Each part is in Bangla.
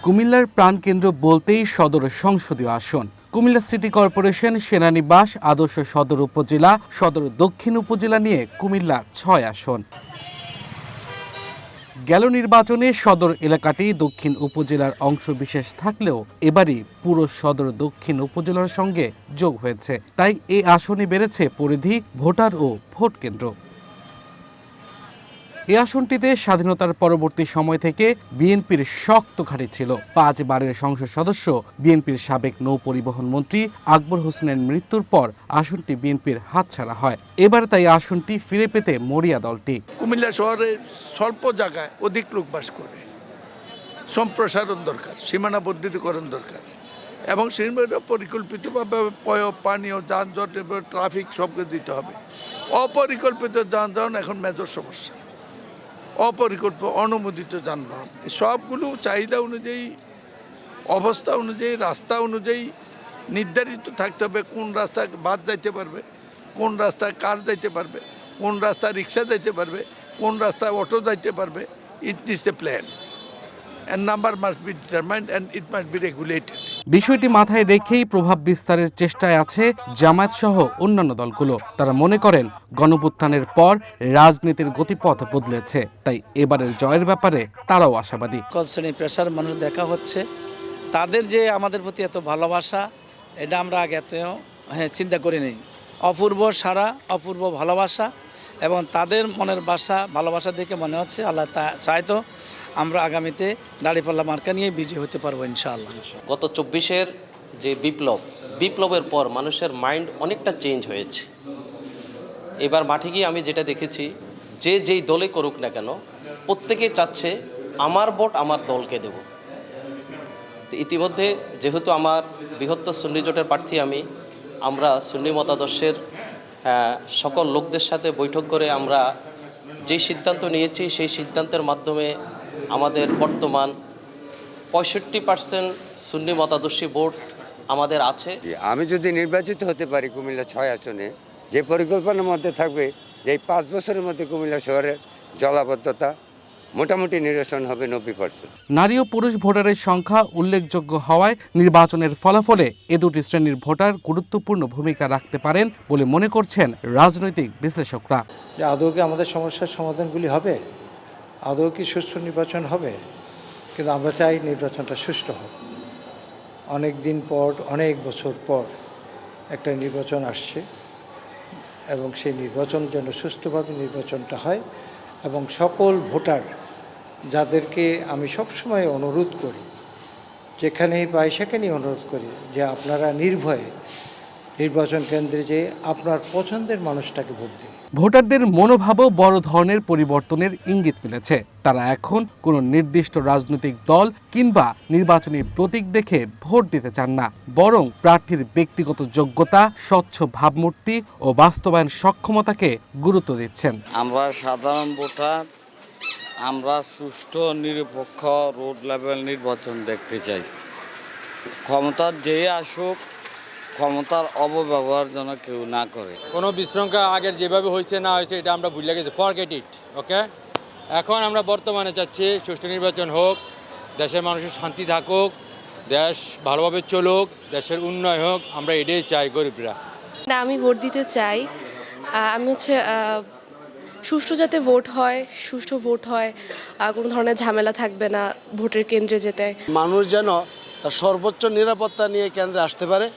কুমিল্লার প্রাণকেন্দ্র বলতেই সদর সংসদীয় আসন। কুমিল্লা সিটি কর্পোরেশন, সেনানিবাস, আদর্শ সদর উপজেলা, সদর দক্ষিণ উপজেলা নিয়ে কুমিল্লা ৬ আসন। গেল নির্বাচনে সদর এলাকাটি দক্ষিণ উপজেলার অংশবিশেষ থাকলেও এবারই পুরো সদর দক্ষিণ উপজেলার সঙ্গে যোগ হয়েছে। তাই এই আসনে বেড়েছে পরিধি, ভোটার ও ভোট কেন্দ্র। এই আসনটিতে স্বাধীনতার পরবর্তী সময় থেকে বিএনপির শক্ত ঘাঁটি ছিল। ৫ বারের সংসদ সদস্য বিএনপির সাবেক নৌ পরিবহন মন্ত্রী আকবর হোসেনের মৃত্যুর পর আসনটি বিএনপির হাতছাড়া হয়। এবার তাই আসনটি ফিরে পেতে মরিয়া দলটি। কুমিল্লা শহরে স্বল্প জায়গায় অধিক লোক বাস করে, সম্প্রসারণ দরকার, সীমানা বর্ধিতকরণ দরকার এবং সীমানা পরিকল্পিতভাবে পানীয় যানজট এবং ট্রাফিক সবকে দিতে হবে। অপরিকল্পিত যানবাহন এখন মেজর সমস্যা। অপরিকল্পিত অনুমোদিত যানবাহন সবগুলো চাহিদা অনুযায়ী, অবস্থা অনুযায়ী, রাস্তা অনুযায়ী নির্ধারিত থাকতে হবে। কোন রাস্তায় বাস যাইতে পারবে, কোন রাস্তায় কার যাইতে পারবে, কোন রাস্তায় রিক্সা যাইতে পারবে, কোন রাস্তায় অটো যাইতে পারবে। It needs a plan and number must be determined and it must be regulated. বিষয়টি মাথায় রেখেই প্রভাব বিস্তারের চেষ্টায় আছে জামায়াত সহ অন্যান্য দলগুলো। তারা মনে করেন গণঅভ্যুত্থানের পর রাজনীতির গতিপথ বদলেছে, তাই এবারের জয়ের ব্যাপারে তারাও আশাবাদী। কনসার্নি প্রেশার মানুষ দেখা হচ্ছে, তাদের যে আমাদের প্রতি এত ভালোবাসা, এটা আমরা আগে এত চিন্তা করি নেই। অপূর্ব সারা, অপূর্ব ভালোবাসা এবং তাদের মনের ভালোবাসা দেখে মনে হচ্ছে আল্লাহ চাইতো আমরা আগামীতে দাঁড়িপাল্লা মার্কা নিয়ে বিজয়ী হতে পারবো ইনশাআল্লাহ। গত ২৪-এর যে বিপ্লবের পর মানুষের মাইন্ড অনেকটা চেঞ্জ হয়েছে। এবার মাঠে গিয়ে আমি যেটা দেখেছি, যেই দলে করুক না কেন প্রত্যেকেই চাচ্ছে আমার ভোট আমার দলকে দেব। ইতিমধ্যে যেহেতু আমার বৃহত্তর সুন্নি জোটের প্রার্থী আমরা সুন্নি মতাদর্শের সকল লোকদের সাথে বৈঠক করে আমরা যে সিদ্ধান্ত নিয়েছি, সেই সিদ্ধান্তের মাধ্যমে আমাদের বর্তমান ৬৫% সুন্নি মতাদর্শী ভোট আমাদের আছে। আমি যদি নির্বাচিত হতে পারি কুমিল্লা ৬ আসনে, যে পরিকল্পনার মধ্যে থাকবে যে ৫ বছরের মধ্যে কুমিল্লা শহরের জলাবদ্ধতা মোটামুটি নিরসন হবে ৯০%। নারী ও পুরুষ ভোটারের সংখ্যা উল্লেখযোগ্য হওয়ায় নির্বাচনের ফলাফলে এ দুটি শ্রেণীর ভোটার গুরুত্বপূর্ণ ভূমিকা রাখতে পারেন বলে মনে করছেন রাজনৈতিক বিশ্লেষকরা। আদৌ কি আমাদের সমস্যার সমাধানগুলি হবে, আদৌ কি সুষ্ঠু নির্বাচন হবে? কিন্তু আমরা চাই নির্বাচনটা সুষ্ঠু হোক। অনেক দিন পর, অনেক বছর পর একটা নির্বাচন আসছে এবং সেই নির্বাচন যেন সুষ্ঠুভাবে নির্বাচনটা হয় এবং সকল ভোটার, যাদেরকে আমি সবসময় অনুরোধ করি, যেখানেই পাই সেখানেই অনুরোধ করি যে আপনারা নির্ভয়ে নির্বাচন কেন্দ্রে যেয়ে আপনার পছন্দের মানুষটাকে ভোট দিন। ভোটারদের মনোভাবও বড় ধরনের পরিবর্তনের ইঙ্গিত মিলেছে। তারা এখন কোনো নির্দিষ্ট রাজনৈতিক দল কিংবা নির্বাচনী প্রতীক দেখে ভোট দিতে চান না, বরং প্রার্থীর ব্যক্তিগত যোগ্যতা, স্বচ্ছ ভাবমূর্তি ও বাস্তবায়ন সক্ষমতাকে গুরুত্ব দিচ্ছেন। আমরা সাধারণ ভোটার, আমরা সুষ্ঠু নিরপেক্ষ রোড লেভেল নির্বাচন দেখতে চাই। ক্ষমতার যে আসুক, ক্ষমতার অপব্যবহার যেন কেউ না করে। কোনো বিশৃঙ্খলা আগের যেভাবে হয়েছে না হয়েছে এটা আমরা ভুলে গেছি, ফরগেট ইট। ওকে, এখন আমরা বর্তমানে চাচ্ছি সুষ্ঠু নির্বাচন হোক, দেশের মানুষের শান্তি থাকুক, দেশ ভালোভাবে চলুক, দেশের উন্নয়ন হোক, আমরা এটাই চাই গরিবরা। না, আমি ভোট দিতে চাই। আমি সুষ্ঠু যাতে ভোট হয়, কোনো ধরনের ঝামেলা থাকবে না ভোটের কেন্দ্রে যেতে। মানুষ যেন তার সর্বোচ্চ নিরাপত্তা নিয়ে কেন্দ্রে আসতে পারে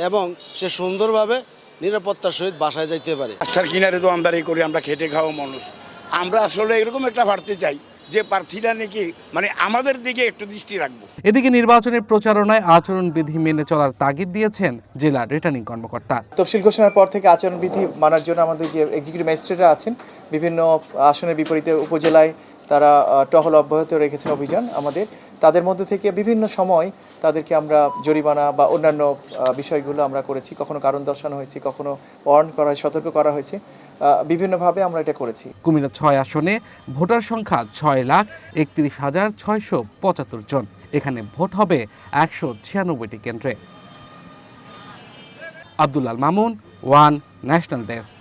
এবং সে সুন্দরভাবে নিরাপত্তার সহিত বাসায় যাইতে পারে। রাস্তার কিনারে তো আমদানি করি, আমরা খেটে খাওয়া মানুষ। আমরা আসলে এরকম একটা প্রার্থী চাই যে প্রার্থীরা নাকি আমাদের দিকে একটু দৃষ্টি রাখবো। এদিকে নির্বাচনের প্রচারণায় আচরণবিধি মেনে চলার তাগিদ দিয়েছেন জেলা রিটার্নিং কর্মকর্তা। তফসিল ঘোষণার পর থেকে আচরণবিধি মানার জন্য আমাদের যে এক্সিকিউটিভ ম্যাজিস্ট্রেটরা আছেন, বিভিন্ন আসনের বিপরীতে উপজেলায় তারা টহল অব্যাহত রেখেছেন অভিযান। তাদের মধ্যে থেকে বিভিন্ন সময় তাদেরকে আমরা জরিমানা বা অন্যান্য বিষয়গুলো আমরা করেছি। কখনো কারণ দর্শানো হয়েছে, কখনো ওয়ার্ন করা হয়, সতর্ক করা হয়েছে। বিভিন্নভাবে আমরা এটা করেছি। কুমিল্লা ৬ আসনে ভোটার সংখ্যা ৬,31,675 জন। এখানে ভোট হবে ১৯৬টি কেন্দ্রে। Abdul Al Mamun, one national desk.